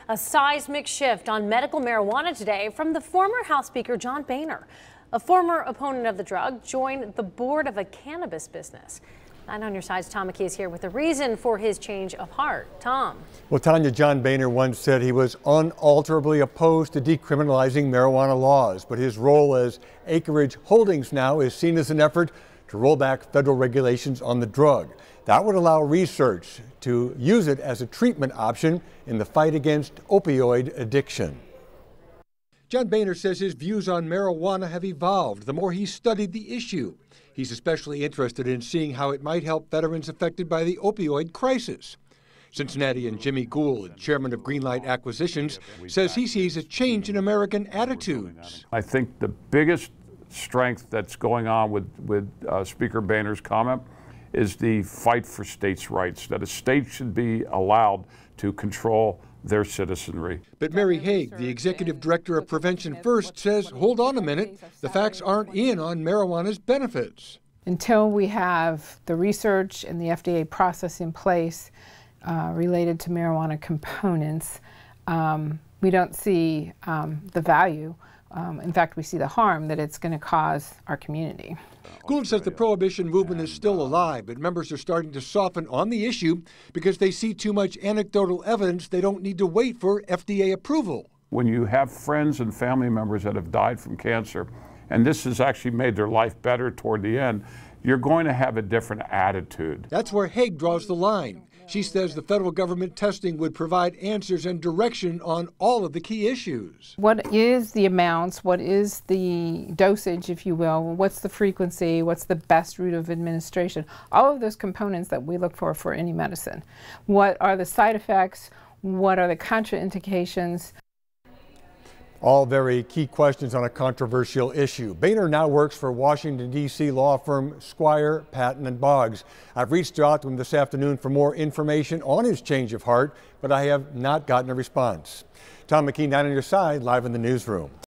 A seismic shift on medical marijuana today from the former House Speaker John Boehner. A former opponent of the drug joined the board of a cannabis business. 9 on your side's Tom McKee is here with the reason for his change of heart. Tom. Well, Tanya, John Boehner once said he was unalterably opposed to decriminalizing marijuana laws, but his role as Acreage Holdings now is seen as an effort to roll back federal regulations on the drug. That would allow research to use it as a treatment option in the fight against opioid addiction. John Boehner says his views on marijuana have evolved the more he studied the issue. He's especially interested in seeing how it might help veterans affected by the opioid crisis. Cincinnati and Jimmy Gould, chairman of Greenlight Acquisitions, says he sees a change in American attitudes. I think the biggest strength that's going on with Speaker Boehner's comment is the fight for states' rights, that a state should be allowed to control their citizenry. But Mary Haig, the executive director of Prevention First, says, hold on a minute, the facts aren't in on marijuana's benefits. Until we have the research and the FDA process in place related to marijuana components, we don't see the value. In fact, we see the harm that it's going to cause our community. Gould says the prohibition movement is still alive, but members are starting to soften on the issue because they see too much anecdotal evidence they don't need to wait for FDA approval. When you have friends and family members that have died from cancer, and this has actually made their life better toward the end, you're going to have a different attitude. That's where Haig draws the line. She says the federal government testing would provide answers and direction on all of the key issues. What is the amounts? What is the dosage, if you will? What's the frequency? What's the best route of administration? All of those components that we look for any medicine. What are the side effects? What are the contraindications? All very key questions on a controversial issue. Boehner now works for Washington, D.C. law firm Squire, Patton & Boggs. I've reached out to him this afternoon for more information on his change of heart, but I have not gotten a response. Tom McKee, 9 on your side, live in the newsroom.